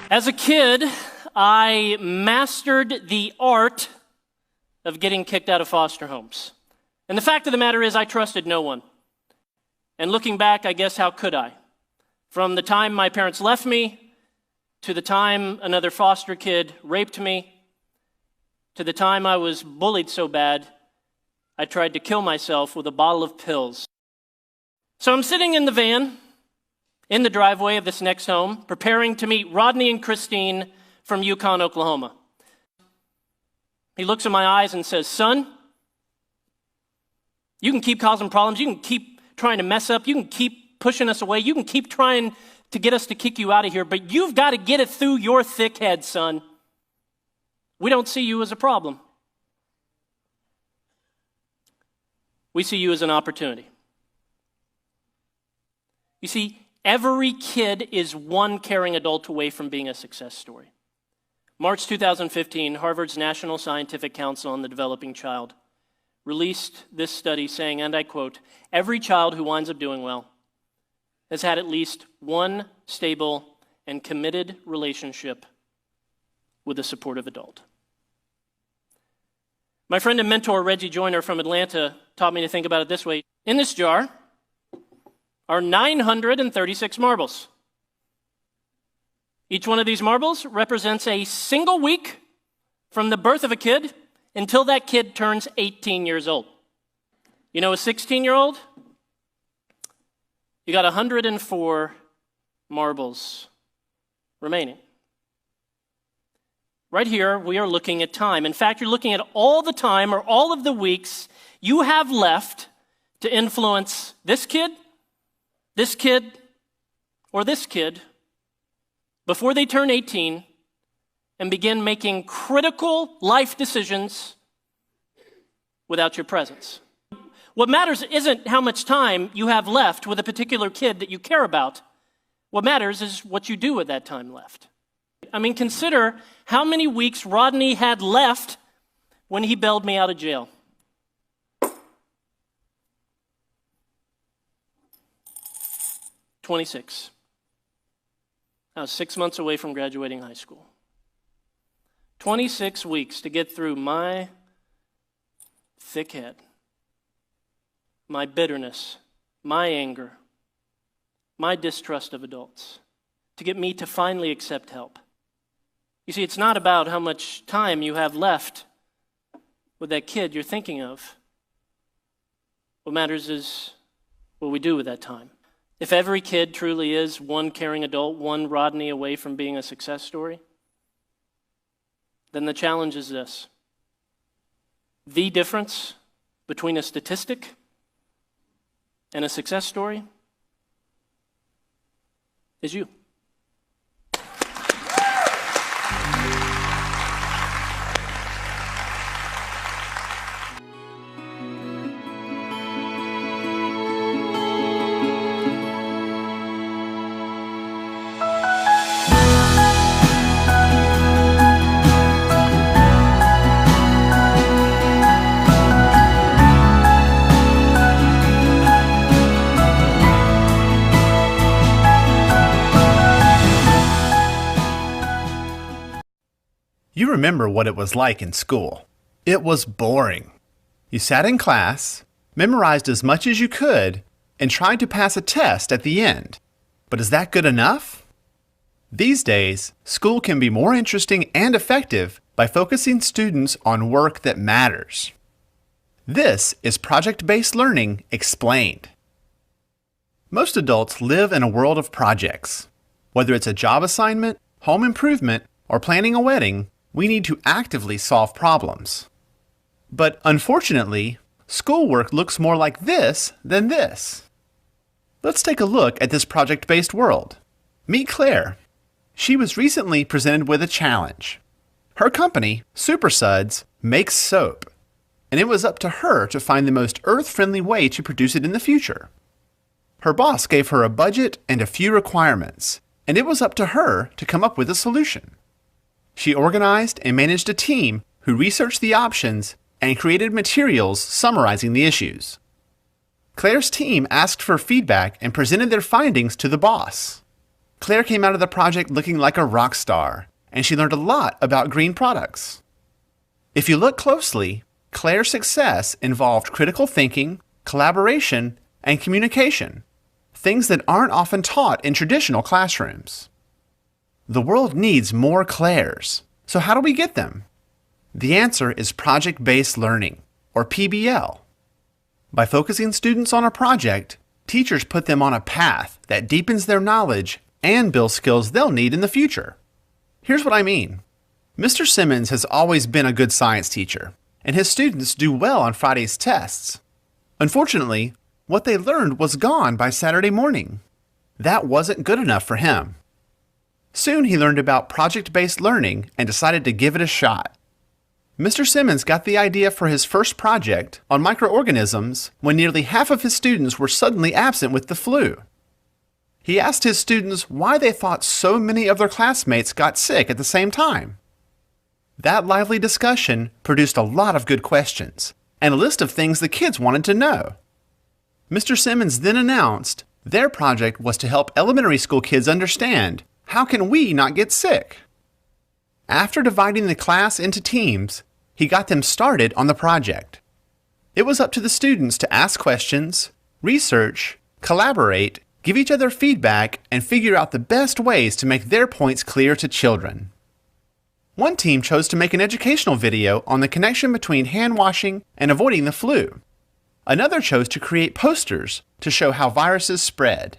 As a kid, I mastered the art of getting kicked out of foster homes. And the fact of the matter is I trusted no one. And looking back, I guess how could I? From the time my parents left me, to the time another foster kid raped me, to the time I was bullied so bad, I tried to kill myself with a bottle of pills. So I'm sitting in the van, in the driveway of this next home, preparing to meet Rodney and Christine from Yukon, Oklahoma. He looks in my eyes and says, "Son, you can keep causing problems, you can keep trying to mess up, you can keep pushing us away, you can keep trying to get us to kick you out of here, but you've got to get it through your thick head, son. We don't see you as a problem. We see you as an opportunity." You see, every kid is one caring adult away from being a success story. March 2015, Harvard's National Scientific Council on the Developing Child released this study saying, and I quote, "Every child who winds up doing well has had at least one stable and committed relationship with a supportive adult." My friend and mentor, Reggie Joyner from Atlanta, taught me to think about it this way. In this jar are 936 marbles. Each one of these marbles represents a single week from the birth of a kid until that kid turns 18 years old. You know, a 16-year-old, you got 104 marbles remaining. Right here, we are looking at time. In fact, you're looking at all the time or all of the weeks you have left to influence this kid, or this kid before they turn 18 and begin making critical life decisions without your presence. What matters isn't how much time you have left with a particular kid that you care about. What matters is what you do with that time left. I mean, consider how many weeks Rodney had left when he bailed me out of jail. 26. I was 6 months away from graduating high school. 26 weeks to get through my thick head, my bitterness, my anger, my distrust of adults, to get me to finally accept help. You see, it's not about how much time you have left with that kid you're thinking of. What matters is what we do with that time. If every kid truly is one caring adult, one Rodney away from being a success story, then the challenge is this. The difference between a statistic and a success story is you. You remember what it was like in school. It was boring. You sat in class, memorized as much as you could, and tried to pass a test at the end. But is that good enough? These days, school can be more interesting and effective by focusing students on work that matters. This is project-based learning explained. Most adults live in a world of projects. Whether it's a job assignment, home improvement, or planning a wedding, we need to actively solve problems. But unfortunately, schoolwork looks more like this than this. Let's take a look at this project-based world. Meet Claire. She was recently presented with a challenge. Her company, Super Suds, makes soap, and it was up to her to find the most earth-friendly way to produce it in the future. Her boss gave her a budget and a few requirements, and it was up to her to come up with a solution. She organized and managed a team who researched the options and created materials summarizing the issues. Claire's team asked for feedback and presented their findings to the boss. Claire came out of the project looking like a rock star, and she learned a lot about green products. If you look closely, Claire's success involved critical thinking, collaboration, and communication, things that aren't often taught in traditional classrooms. The world needs more Claires, so how do we get them? The answer is project-based learning, or PBL. By focusing students on a project, teachers put them on a path that deepens their knowledge and builds skills they'll need in the future. Here's what I mean. Mr. Simmons has always been a good science teacher, and his students do well on Friday's tests. Unfortunately, what they learned was gone by Saturday morning. That wasn't good enough for him. Soon he learned about project-based learning and decided to give it a shot. Mr. Simmons got the idea for his first project on microorganisms when nearly half of his students were suddenly absent with the flu. He asked his students why they thought so many of their classmates got sick at the same time. That lively discussion produced a lot of good questions and a list of things the kids wanted to know. Mr. Simmons then announced their project was to help elementary school kids understand, how can we not get sick? After dividing the class into teams, he got them started on the project. It was up to the students to ask questions, research, collaborate, give each other feedback, and figure out the best ways to make their points clear to children. One team chose to make an educational video on the connection between hand washing and avoiding the flu. Another chose to create posters to show how viruses spread.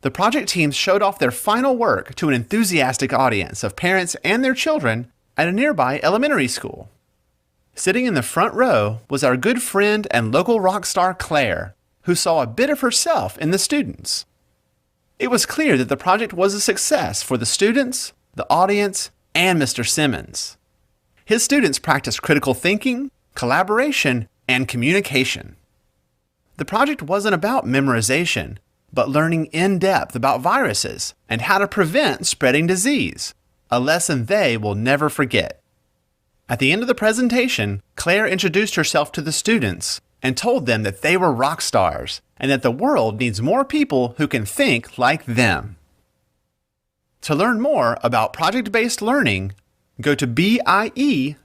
The project teams showed off their final work to an enthusiastic audience of parents and their children at a nearby elementary school. Sitting in the front row was our good friend and local rock star Claire, who saw a bit of herself in the students. It was clear that the project was a success for the students, the audience, and Mr. Simmons. His students practiced critical thinking, collaboration, and communication. The project wasn't about memorization, but learning in depth about viruses and how to prevent spreading disease, a lesson they will never forget. At the end of the presentation, Claire introduced herself to the students and told them that they were rock stars and that the world needs more people who can think like them. To learn more about project-based learning, go to BIE.org.